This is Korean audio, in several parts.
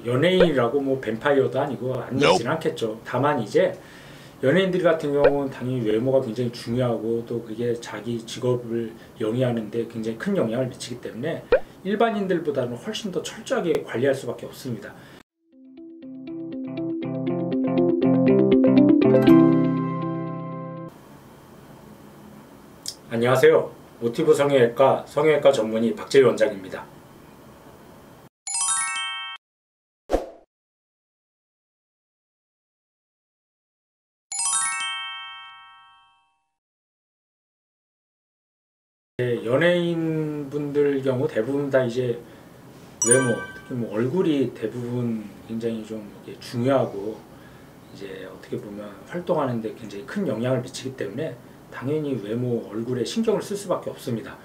연예인이라고 뭐 뱀파이어도 아니고 안 늙지는 않겠죠. 다만 이제 연예인들 같은 경우는 당연히 외모가 굉장히 중요하고 또 그게 자기 직업을 영위하는 데 굉장히 큰 영향을 미치기 때문에 일반인들보다는 훨씬 더 철저하게 관리할 수밖에 없습니다. 안녕하세요. 모티브 성형외과 전문의 박재희 원장입니다. 연예인 분들 경우 대부분 다 이제 외모, 특히 뭐 얼굴이 대부분 굉장히 좀 중요하고 이제 어떻게 보면 활동하는데 굉장히 큰 영향을 미치기 때문에 당연히 외모, 얼굴에 신경을 쓸 수밖에 없습니다.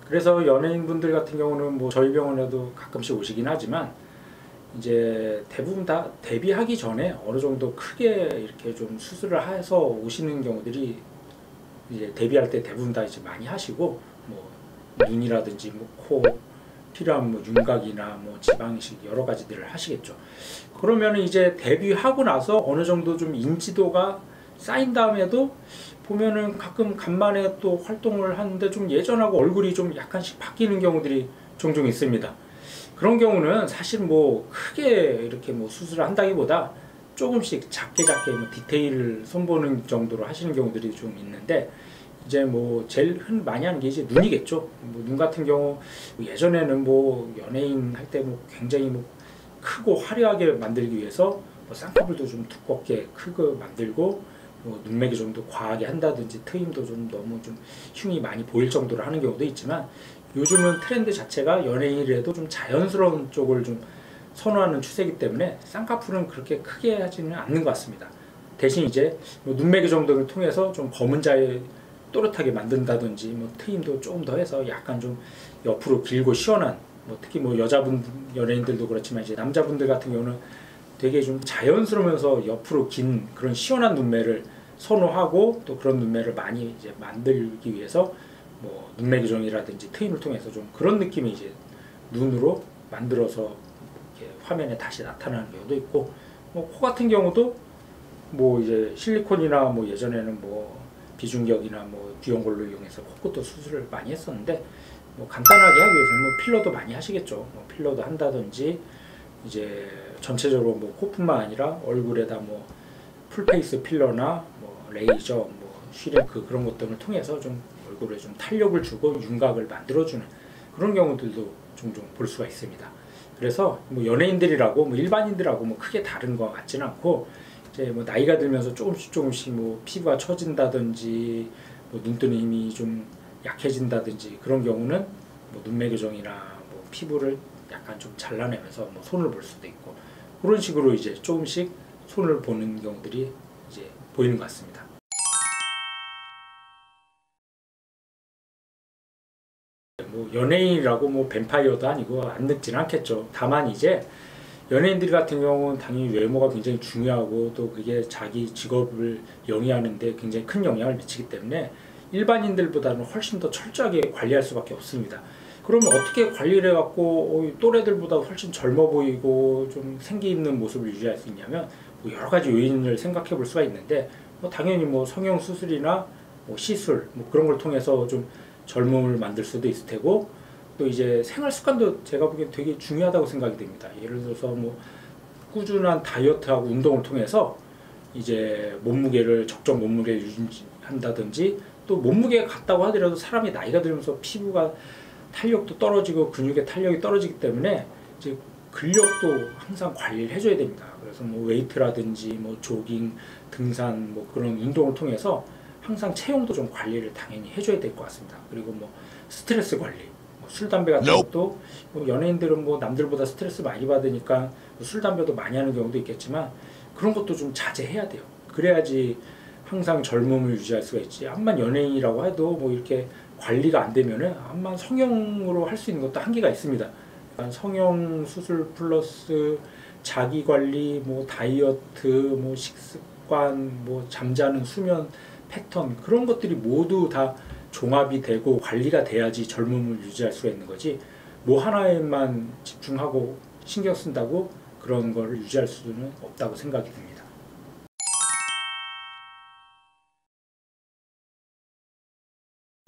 그래서 연예인 분들 같은 경우는 뭐 저희 병원에도 가끔씩 오시긴 하지만 이제 대부분 다 데뷔하기 전에 어느 정도 크게 이렇게 좀 수술을 해서 오시는 경우들이 이제 데뷔할 때 대부분 다 이제 많이 하시고 뭐 눈이라든지 뭐 코, 필요한 뭐 윤곽이나 뭐 지방이식 여러 가지들을 하시겠죠. 그러면 이제 데뷔하고 나서 어느 정도 좀 인지도가 쌓인 다음에도 보면은 가끔 간만에 또 활동을 하는데 좀 예전하고 얼굴이 좀 약간씩 바뀌는 경우들이 종종 있습니다. 그런 경우는 사실 뭐 크게 이렇게 뭐 수술을 한다기보다 조금씩 작게 뭐 디테일을 손보는 정도로 하시는 경우들이 좀 있는데 이제 뭐 제일 많이 하는 게 이제 눈이겠죠. 뭐 눈 같은 경우 예전에는 뭐 연예인 할 때 뭐 굉장히 뭐 크고 화려하게 만들기 위해서 뭐 쌍꺼풀도 좀 두껍게 크게 만들고 뭐 눈매기 정도 과하게 한다든지 트임도 좀 너무 좀 흉이 많이 보일 정도로 하는 경우도 있지만 요즘은 트렌드 자체가 연예인이라도 좀 자연스러운 쪽을 좀 선호하는 추세이기 때문에 쌍꺼풀은 그렇게 크게 하지는 않는 것 같습니다. 대신 이제 뭐 눈매기 정도를 통해서 좀 검은 자에 또렷하게 만든다든지 뭐 트임도 조금 더 해서 약간 좀 옆으로 길고 시원한 뭐 특히 뭐 여자분 연예인들도 그렇지만 이제 남자분들 같은 경우는 되게 좀 자연스러우면서 옆으로 긴 그런 시원한 눈매를 선호하고 또 그런 눈매를 많이 이제 만들기 위해서 뭐 눈매 교정이라든지 트임을 통해서 좀 그런 느낌이 이제 눈으로 만들어서 이렇게 화면에 다시 나타나는 경우도 있고 뭐 코 같은 경우도 뭐 이제 실리콘이나 뭐 예전에는 뭐 비중격이나 뭐 귀연골로 이용해서 코끝도 수술을 많이 했었는데 뭐 간단하게 하기 위해서는 뭐 필러도 많이 하시겠죠. 뭐 필러도 한다든지 이제 전체적으로 뭐 코뿐만 아니라 얼굴에다 뭐 풀페이스 필러나 뭐 레이저, 뭐 슈링크 그런 것 등을 통해서 좀 얼굴에 좀 탄력을 주고 윤곽을 만들어주는 그런 경우들도 종종 볼 수가 있습니다. 그래서 뭐 연예인들이라고 뭐 일반인들하고 뭐 크게 다른 것 같지는 않고 이제 뭐 나이가 들면서 조금씩 뭐 피부가 처진다든지 뭐 눈뜨는 힘이 좀 약해진다든지 그런 경우는 뭐 눈매 교정이나 뭐 피부를 약간 좀 잘라내면서 뭐 손을 볼 수도 있고 그런 식으로 이제 조금씩 손을 보는 경우들이 이제 보이는 것 같습니다. 뭐 연예인이라고 뭐 뱀파이어도 아니고 안 늙지는 않겠죠. 다만 이제 연예인들 같은 경우는 당연히 외모가 굉장히 중요하고 또 그게 자기 직업을 영위하는 데 굉장히 큰 영향을 미치기 때문에 일반인들보다는 훨씬 더 철저하게 관리할 수밖에 없습니다. 그러면 어떻게 관리를 해갖고 또래들보다 훨씬 젊어 보이고 좀 생기 있는 모습을 유지할 수 있냐면 뭐 여러 가지 요인을 생각해 볼 수가 있는데 뭐 당연히 뭐 성형 수술이나 뭐 시술 뭐 그런 걸 통해서 좀 젊음을 만들 수도 있을 테고 또 이제 생활 습관도 제가 보기엔 되게 중요하다고 생각이 됩니다. 예를 들어서 뭐 꾸준한 다이어트하고 운동을 통해서 이제 몸무게를 적정 몸무게를 유지한다든지 또 몸무게가 같다고 하더라도 사람이 나이가 들면서 피부가 탄력도 떨어지고 근육의 탄력이 떨어지기 때문에 이제 근력도 항상 관리를 해줘야 됩니다. 그래서 뭐 웨이트라든지 뭐 조깅, 등산 뭐 그런 운동을 통해서 항상 체형도 좀 관리를 당연히 해줘야 될 것 같습니다. 그리고 뭐 스트레스 관리, 뭐 술, 담배 같은 것도 뭐 연예인들은 뭐 남들보다 스트레스 많이 받으니까 뭐 술, 담배도 많이 하는 경우도 있겠지만 그런 것도 좀 자제해야 돼요. 그래야지 항상 젊음을 유지할 수가 있지. 암만 연예인이라고 해도 뭐 이렇게 관리가 안 되면은 아마 성형으로 할 수 있는 것도 한계가 있습니다. 그러니까 성형 수술 플러스 자기 관리, 뭐 다이어트, 뭐 식습관, 뭐 잠자는 수면 패턴, 그런 것들이 모두 다 종합이 되고 관리가 돼야지 젊음을 유지할 수가 있는 거지, 뭐 하나에만 집중하고 신경 쓴다고 그런 걸 유지할 수는 없다고 생각이 듭니다.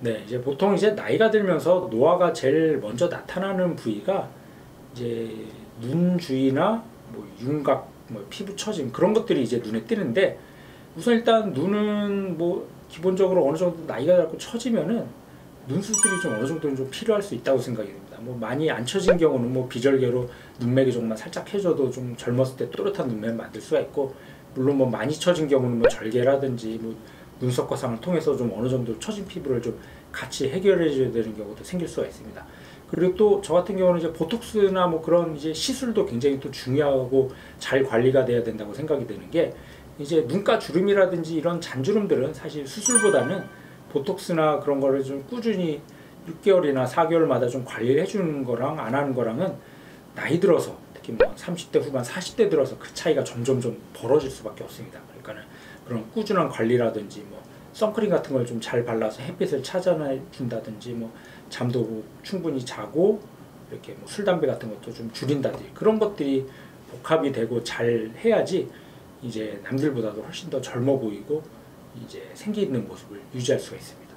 네, 이제 보통 이제 나이가 들면서 노화가 제일 먼저 나타나는 부위가 이제 눈 주위나 뭐 윤곽, 뭐 피부 처짐, 그런 것들이 이제 눈에 띄는데, 우선 일단 눈은 뭐 기본적으로 어느 정도 나이가 들고 처지면은 눈수술이 좀 어느 정도는 좀 필요할 수 있다고 생각이 됩니다. 뭐 많이 안 처진 경우는 뭐 비절개로 눈매기 조금만 살짝 해줘도 좀 젊었을 때 또렷한 눈매 만들 수가 있고, 물론 뭐 많이 처진 경우는 뭐 절개라든지 뭐 눈썹 거상을 통해서 좀 어느 정도 처진 피부를 좀 같이 해결해 줘야 되는 경우도 생길 수가 있습니다. 그리고 또 저 같은 경우는 이제 보톡스나 뭐 그런 이제 시술도 굉장히 또 중요하고 잘 관리가 돼야 된다고 생각이 드는 게, 이제 눈가 주름이라든지 이런 잔주름들은 사실 수술보다는 보톡스나 그런 거를 좀 꾸준히 6개월이나 4개월마다 좀 관리를 해주는 거랑 안 하는 거랑은 나이 들어서, 특히 뭐 30대 후반 40대 들어서 그 차이가 점점 좀 벌어질 수밖에 없습니다. 그러니까는 그런 꾸준한 관리라든지 뭐 선크림 같은 걸 좀 잘 발라서 햇빛을 차단해 준다든지, 뭐 잠도 뭐 충분히 자고 이렇게 뭐 술 담배 같은 것도 좀 줄인다든지, 그런 것들이 복합이 되고 잘 해야지 이제 남들보다도 훨씬 더 젊어 보이고 이제 생기 있는 모습을 유지할 수가 있습니다.